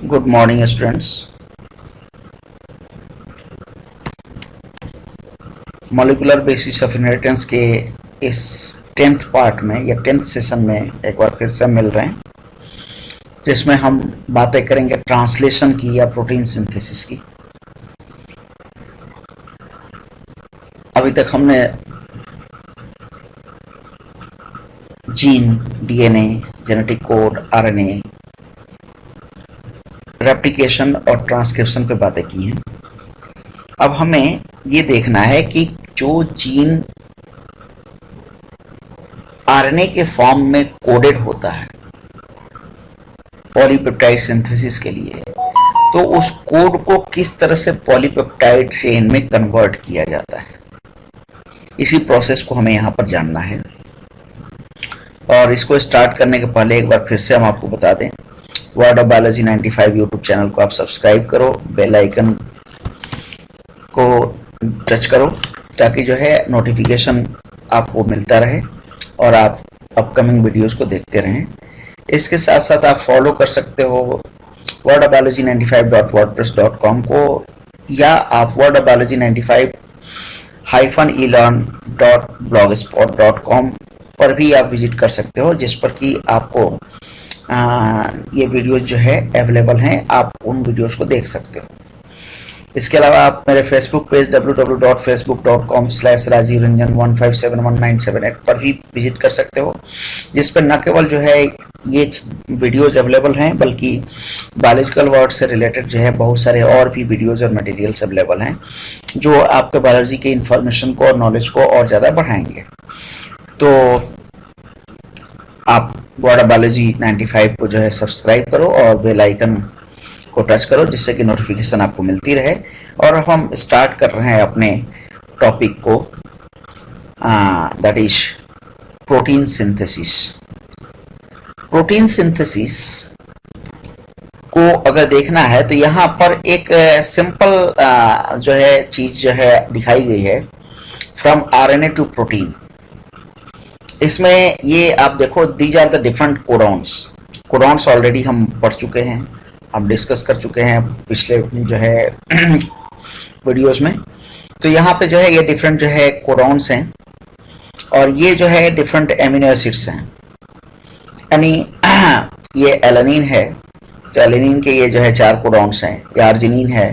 Good morning students. Molecular basis of inheritance के इस 10th part में या 10th सेशन में एक बार फिर से मिल रहे हैं, जिसमें हम बातें करेंगे ट्रांसलेशन की या प्रोटीन सिंथेसिस की। अभी तक हमने gene, DNA, genetic code, RNA, replication और ट्रांसक्रिप्शन पे बातें की हैं। अब हमें ये देखना है कि जो जीन आरएनए के फॉर्म में कोडेड होता है पॉलीपेप्टाइड सिंथेसिस के लिए, तो उस कोड को किस तरह से पॉलीपेप्टाइड चेन में कन्वर्ट किया जाता है, इसी प्रोसेस को हमें यहाँ पर जानना है। और इसको स्टार्ट करने के पहले एक बार फिर से हम आपको बता दें, word of biology 95 YouTube channel को आप सब्सक्राइब करो, बेल आइकन को टच करो ताकि जो है नोटिफिकेशन आपको मिलता रहे और आप अपकमिंग वीडियोस को देखते रहें। इसके साथ साथ आप फॉलो कर सकते हो वर्ड ऑफ बायोलॉजी 95.wordpress.com को, या आप वर्ड ऑफ बायोलॉजी 95-elearn.blogspot.com पर भी आप विजिट कर सकते हो, जिस पर कि आपको ये वीडियोस जो है अवेलेबल हैं, आप उन वीडियोस को देख सकते हो। इसके अलावा आप मेरे फेसबुक पेज www.facebook.com/rajivranjan157197 पर भी विजिट कर सकते हो, जिस पर न केवल जो है ये वीडियोज अवेलेबल हैं, बल्कि बायोलॉजिकल वर्ड से रिलेटेड जो है बहुत सारे और भी वीडियोज और मटेरियल्स अवेलेबल हैं, जो आपके बायोलॉजी के इंफॉर्मेशन को और नॉलेज को और ज़्यादा बढ़ाएंगे। तो आप वर्ड ऑफ बायोलॉजी 95 को जो है सब्सक्राइब करो और बेल आइकन को टच करो, जिससे कि नोटिफिकेशन आपको मिलती रहे। और हम स्टार्ट कर रहे हैं अपने टॉपिक को, that is protein synthesis. Protein synthesis को अगर देखना है तो यहाँ पर एक सिंपल जो है चीज जो है दिखाई गई है, फ्रॉम आरएनए टू प्रोटीन। इसमें ये आप देखो, these are the different codons. Codons already हम पढ़ चुके हैं, हम डिस्कस कर चुके हैं पिछले जो है वीडियोस में। तो यहाँ पे जो है ये डिफरेंट जो है कोडॉन्स हैं, और ये जो है डिफरेंट एमिनो एसिड्स हैं। यानी ये एलानिन है, तो एलानिन के ये जो है 4 कोडॉन्स हैं, या अर्जिनिन है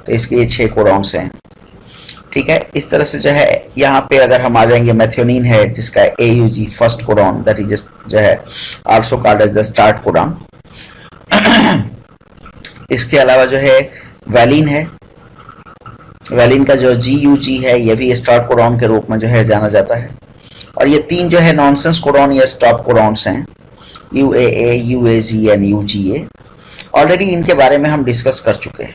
तो इसके ये 6 कोडॉन्स हैं। ठीक है, इस तरह से जो है यहाँ पे अगर हम आ जाएंगे, मेथियोनिन है जिसका AUG first codon, that is जो है also called as the start codon. इसके अलावा जो है वैलिन है, वैलिन का जो GUG है ये भी स्टार्ट कोडॉन के रूप में जो है जाना जाता है। और ये 3 जो है नॉनसेंस कोडॉन या स्टॉप कोडॉन्स हैं, UAA, UAG and UGA। Already इनके बारे में हम डिस्कस कर चुके हैं।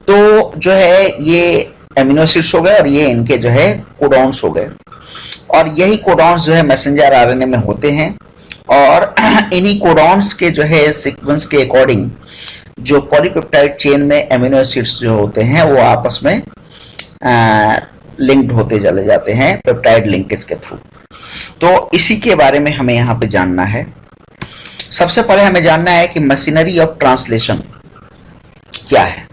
तो जो है ये एमिनो एसिड्स हो गए और ये इनके जो है कोडॉन्स हो गए, और यही कोडॉन्स जो है मैसेंजर आरएनए में होते हैं। और इन्हीं कोडॉन्स के जो है सीक्वेंस के अकॉर्डिंग जो पॉलीपेप्टाइड चेन में एमिनो एसिड्स जो होते हैं वो आपस में लिंक्ड होते चले जाते हैं पेप्टाइड लिंकेज के थ्रू। तो इसी के बारे में हमें यहाँ पे जानना है। सबसे पहले हमें जानना है कि मशीनरी ऑफ ट्रांसलेशन क्या है,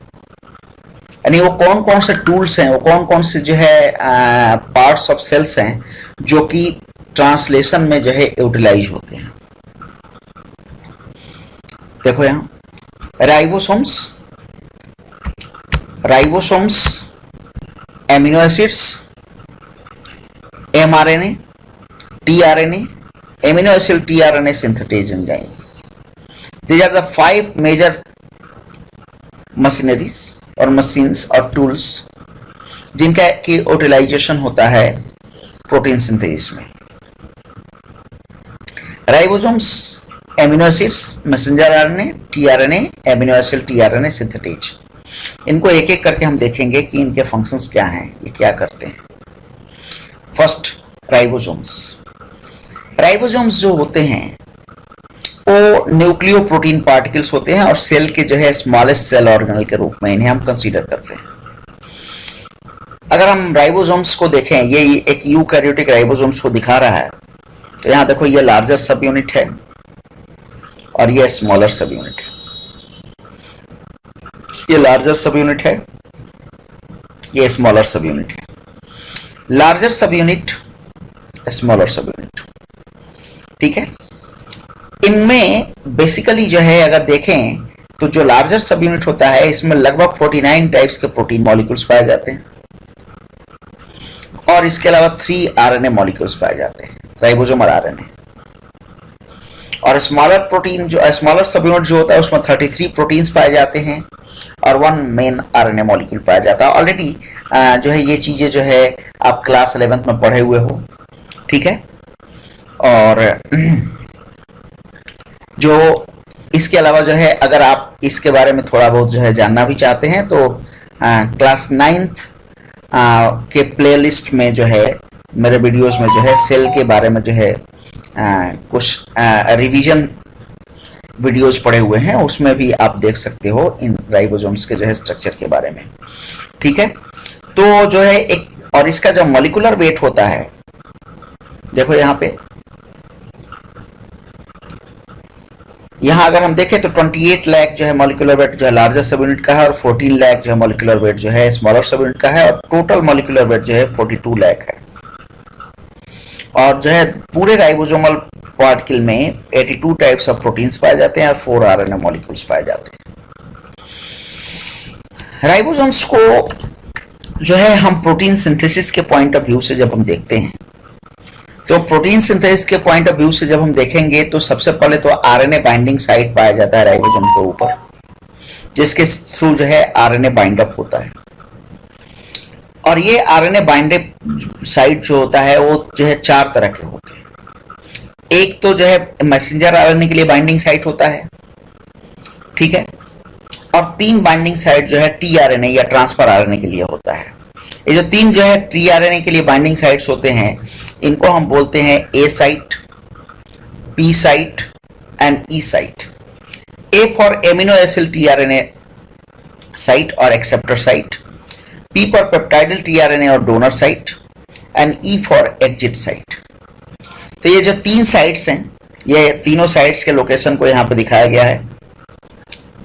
यानी वो कौन कौन से टूल्स हैं, वो कौन कौन से जो है पार्ट्स ऑफ सेल्स हैं जो कि ट्रांसलेशन में जो है यूटिलाइज होते हैं। देखो यहां ribosomes, amino acids, mRNA, tRNA, amino acid tRNA synthetase enzyme. These are the 5 major machineries और मशीन्स और टूल्स जिनका की यूटिलाइजेशन होता है प्रोटीन सिंथेसिस में। Ribosomes, amino acids, messenger RNA, tRNA, amino acid tRNA synthetase. इनको एक एक करके हम देखेंगे कि इनके फंक्शंस क्या हैं, ये क्या करते हैं। फर्स्ट, राइबोसोम्स जो होते हैं वो न्यूक्लियो प्रोटीन पार्टिकल्स होते हैं, और सेल के जो है स्मॉलेस्ट सेल ऑर्गेनल के रूप में इन्हें हम कंसीडर करते हैं। अगर हम राइबोसोम्स को देखें, ये एक यूकैरियोटिक राइबोसोम्स को दिखा रहा है, तो यहाँ देखो ये लार्जर सब यूनिट है और ये स्मॉलर सब यूनिट है। ये लार्जर सब यूनिट है, ये स्मॉलर सब यूनिट है। लार्जर सब यूनिट, स्मॉलर सब यूनिट, ठीक है। इनमें बेसिकली जो है अगर देखें तो जो लार्जर सब यूनिट होता है इसमें लगभग 49 टाइप्स के प्रोटीन मॉलिक्यूल्स पाए जाते हैं और इसके अलावा 3 आरएनए मॉलिक्यूल्स पाए जाते हैं, राइबोसोमल आरएनए। और स्मॉलर प्रोटीन जो स्मॉलर सब यूनिट जो होता है उसमें 33 प्रोटीन्स पाए जाते हैं और 1 मेन आरएनए मॉलिक्यूल पाया जाता है। ऑलरेडी जो है ये चीजें जो है आप क्लास 11th में पढ़े हुए हो, ठीक है। और जो इसके अलावा जो है अगर आप इसके बारे में थोड़ा बहुत जो है जानना भी चाहते हैं तो क्लास 9th के प्लेलिस्ट में जो है मेरे वीडियोस में जो है सेल के बारे में जो है कुछ रिवीजन वीडियोस पड़े हुए हैं, उसमें भी आप देख सकते हो इन राइबोसोम्स के जो है स्ट्रक्चर के बारे में, ठीक है। तो जो है एक और इसका जो मॉलिक्यूलर वेट होता है, देखो यहाँ अगर हम देखें तो 28 लाख जो है मॉलिक्यूलर वेट जो है लार्जर सब यूनिट का है और 14 लाख जो है मॉलिक्यूलर वेट जो है स्मॉलर सब यूनिट का है और टोटल मॉलिक्यूलर वेट जो है 42 लाख है। और जो है पूरे राइबोसोमल पार्टिकल में 82 टाइप्स ऑफ प्रोटीन्स पाए जाते हैं और 4 आरएनए मॉलिक्यूल्स पाए जाते हैं। राइबोसोम्स को जो है हम प्रोटीन सिंथेसिस के पॉइंट ऑफ व्यू से जब हम देखते हैं तो प्रोटीन सिंथेसिस के पॉइंट ऑफ व्यू से जब हम देखेंगे तो सबसे पहले तो आरएनए बाइंडिंग साइट पाया जाता है राइबोसोम के ऊपर, जिसके थ्रू जो है आरएनए बाइंड अप होता है। और ये आरएनए बाइंडेड साइट जो होता है वो जो है 4 तरह के होते हैं। एक तो जो है मैसेंजर आरएनए के लिए बाइंडिंग साइट होता है, ठीक है। और 3 बाइंडिंग साइट जो है टीआरएनए या ट्रांसफर आरएनए के लिए होता है। ये जो 3 जो है टीआरएनए के लिए बाइंडिंग साइट्स होते हैं इनको हम बोलते हैं A site, P site and E site. A for amino acid tRNA site और acceptor site, P for peptidyl tRNA और donor site and E for exit site. तो ये जो 3 साइट्स हैं ये तीनों साइट्स के लोकेशन को यहां पे दिखाया गया है,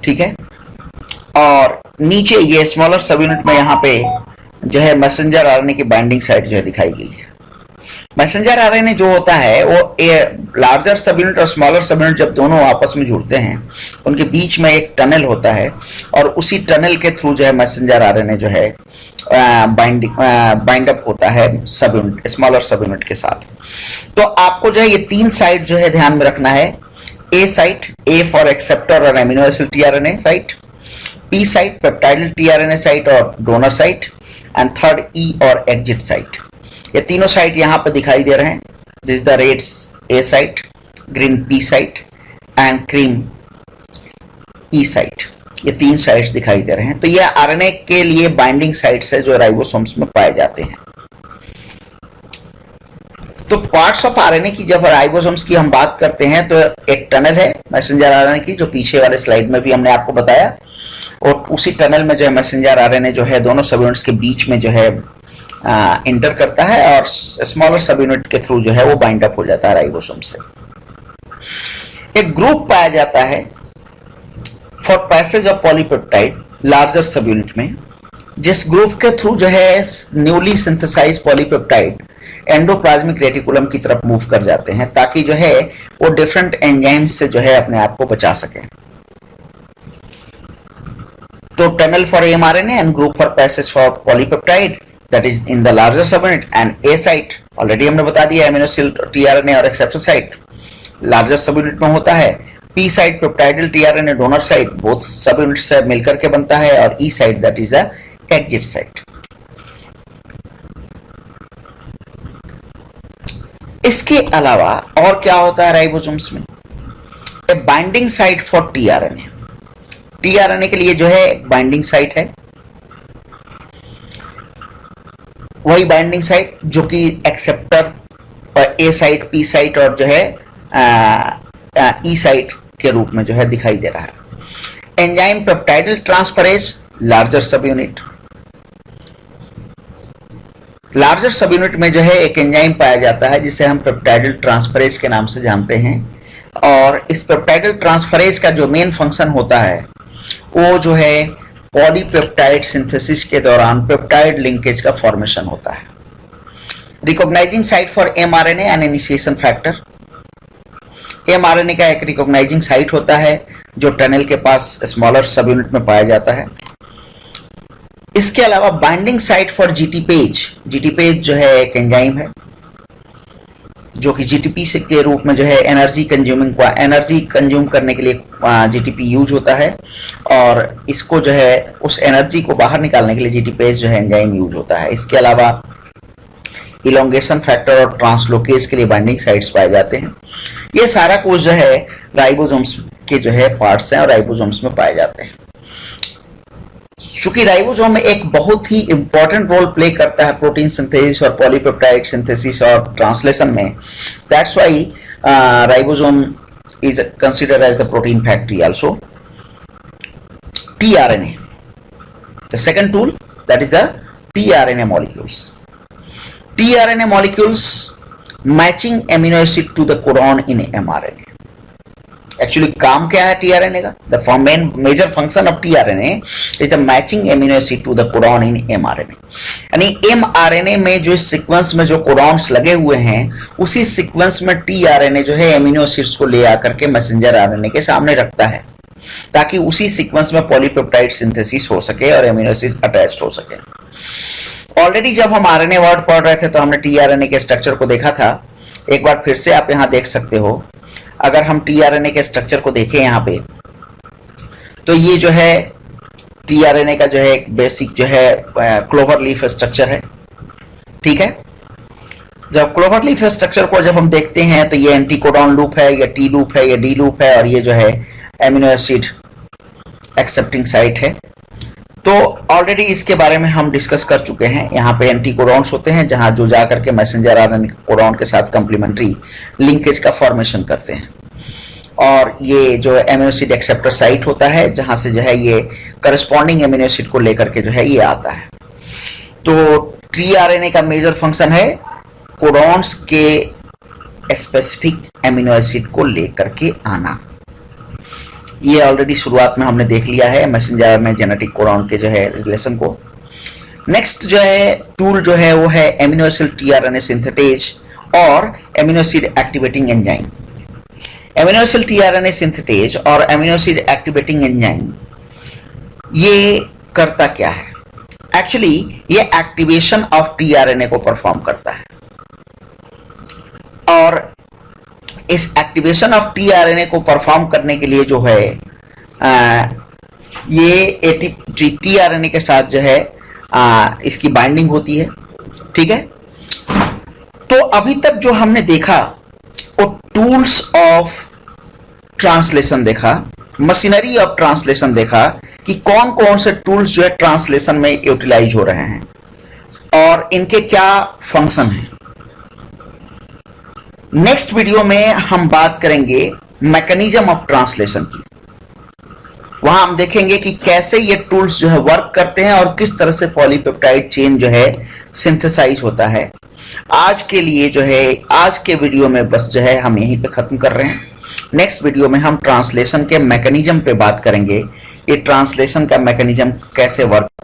ठीक है। और नीचे ये स्मॉलर सब यूनिट में यहाँ पे जो है मैसेंजर आरएनए की बाइंडिंग साइट जो है दिखाई गई है। मैसेंजर आरएनए जो होता है वो लार्जर सब यूनिट और स्मॉलर सब यूनिट जब दोनों आपस में जुड़ते हैं उनके बीच में एक टनल होता है और उसी टनल के थ्रू जो है मैसेंजर आरएनए जो है बाइंड अप होता है सब यूनिट स्मॉलर सब यूनिट के साथ। तो आपको जो है ये 3 साइट जो है ध्यान में रखना है। A site, A for acceptor और amino acid tRNA site, P site peptidyl tRNA site और donor site and third E और एग्जिट साइट। ये तीनों साइट यहाँ पे दिखाई दे रहे हैं। This is the red A site, green pea site and cream E site. ये 3 साइट्स दिखाई दे रहे हैं। तो ये आरएनए के लिए बाइंडिंग साइट्स है जो राइबोसोम्स में पाए जाते हैं। तो पार्ट्स ऑफ आरएनए की जब राइबोसोम्स की हम बात करते हैं तो एक टनल है मैसेंजर आरएनए की जो पीछे वाले स्लाइड में भी हमने आपको बताया, और उसी टनल में जो है मैसेंजर आरएनए जो है दोनों सब यूनिट्स के बीच में जो है इंटर करता है और स्मॉलर सब यूनिट के थ्रू जो है वो बाइंड अप हो जाता है राइबोसोम से। एक ग्रुप पाया जाता है for passage of polypeptide larger sub unit में, जिस ग्रुप के थ्रू जो है newly synthesise polypeptide endoplasmic reticulum की तरफ मूव कर जाते हैं ताकि जो है वो डिफरेंट एंजाइम्स से जो है अपने आप को बचा सके। तो tunnel for mRNA and group for passage for polypeptide that is in the larger subunit, and A site already हमने बता दिया एमिनो एसिड टीआरएनए और एक्सेप्टर साइट लार्जर सबयूनिट में होता है। P site peptidyl tRNA donor site both subunit से मिलकर के बनता है और E site that is the exit site. इसके अलावा और क्या होता है राइबोसोम्स में? A binding site for tRNA. TRNA के लिए जो है एक बाइंडिंग साइट है, वही बाइंडिंग साइट जो कि एक्सेप्टर और ए साइट, पी साइट और जो है ई साइट के रूप में जो है दिखाई दे रहा है। Enzyme peptidyl transferase larger sub unit. Larger sub unit में जो है एक एंजाइम पाया जाता है जिसे हम पेप्टाइडल ट्रांसफरेज के नाम से जानते हैं, और इस पेप्टाइडल ट्रांसफरेज का जो मेन फंक्शन होता है वो जो है पॉलीपेप्टाइड सिंथेसिस के दौरान पेप्टाइड लिंकेज का फॉर्मेशन होता है। Recognising site for mRNA and initiation factor. MRNA का एक रिकॉग्नाइजिंग साइट होता है जो टनल के पास स्मॉलर सब यूनिट में पाया जाता है। इसके अलावा बाइंडिंग साइट फॉर जीटीपेज। जीटीपेज जो है एक एंजाइम है जो कि जीटीपी से के रूप में जो है एनर्जी कंज्यूम करने के लिए जीटीपी यूज होता है, और इसको जो है उस एनर्जी को बाहर निकालने के लिए जीटीपेज जो है एंजाइम यूज होता है। इसके अलावा इलोंगेशन फैक्टर और ट्रांसलोकेज के लिए बाइंडिंग साइट्स पाए जाते हैं। ये सारा कुछ जो है राइबोसोम्स के जो है पार्ट्स हैं और राइबोसोम्स में पाए जाते हैं। चूंकि राइबोसोम में एक बहुत ही इंपॉर्टेंट रोल प्ले करता है प्रोटीन सिंथेसिस और पॉलीपेप्टाइड सिंथेसिस और ट्रांसलेशन में, that's why ribosome is considered as the protein factory also. tRNA, the second tool, that is the tRNA molecules. tRNA molecules matching amino acid to the codon in mRNA. Actually काम क्या है tRNA का? The main major function of tRNA is the matching amino acid to the codon in mRNA. यानी mRNA में जो sequence में जो codons लगे हुए हैं उसी सीक्वेंस में tRNA जो है एमिनो एसिड्स को ले आकर के मैसेंजर आरएनए के सामने रखता है ताकि उसी सीक्वेंस में पॉलीपेप्टाइड सिंथेसिस हो सके और एमिनो एसिड अटैच्ड हो सके। ऑलरेडी जब हम आरएनए वर्ड पढ़ रहे थे तो हमने tRNA के स्ट्रक्चर को देखा था। एक बार फिर से आप यहाँ देख सकते हो। अगर हम tRNA के स्ट्रक्चर को देखें यहाँ पे तो ये जो है tRNA का जो है एक बेसिक जो है क्लोवर लीफ स्ट्रक्चर है, ठीक है। जब क्लोवर लीफ स्ट्रक्चर को जब हम देखते हैं तो ये एंटीकोडॉन लूप है, या टी लूप है, या डी लूप है, और ये जो है एमिनो एसिड एक्सेप्टिंग साइट है। तो ऑलरेडी इसके बारे में हम डिस्कस कर चुके हैं। यहाँ पे एंटीकोडॉन्स होते हैं जहां जो जा करके मैसेंजर आरएनए कोडॉन के साथ कंप्लीमेंट्री लिंकेज का फॉर्मेशन करते हैं, और ये जो एमिनो एसिड एक्सेप्टर साइट होता है जहां से जो है ये करस्पॉन्डिंग एमिनो एसिड को लेकर के जो है ये आता है। तो tRNA का मेजर फंक्शन है कोडॉन्स के स्पेसिफिक एमिनो एसिड को लेकर के आना। ये ऑलरेडी शुरुआत में हमने देख लिया है मैसेंजर में जेनेटिक कोडॉन के जो है रिलेशन को। नेक्स्ट जो है टूल जो है वो है एमिनो एसिड tRNA सिंथेटेज और amino acid activating enzyme. Amino acid tRNA synthetase और एमिनो एसिड एक्टिवेटिंग एंजाइम ये करता क्या है? एक्चुअली ये एक्टिवेशन ऑफ tRNA को परफॉर्म करता है, और इस एक्टिवेशन ऑफ tRNA को परफॉर्म करने के लिए जो है ये tRNA के साथ जो है इसकी बाइंडिंग होती है, ठीक है। तो अभी तक जो हमने देखा वो टूल्स ऑफ ट्रांसलेशन देखा, मशीनरी ऑफ ट्रांसलेशन देखा कि कौन कौन से टूल्स जो है ट्रांसलेशन में यूटिलाइज हो रहे हैं और इनके क्या फंक्शन हैं। नेक्स्ट वीडियो में हम बात करेंगे मैकेनिज्म ऑफ ट्रांसलेशन की। वहां हम देखेंगे कि कैसे ये टूल्स जो है वर्क करते हैं और किस तरह से पॉलीपेप्टाइड चेन जो है सिंथेसाइज होता है। आज के लिए जो है आज के वीडियो में बस जो है हम यहीं पे खत्म कर रहे हैं। नेक्स्ट वीडियो में हम ट्रांसलेशन के मैकेनिज्म पे बात करेंगे, ये ट्रांसलेशन का मैकेनिज्म कैसे वर्क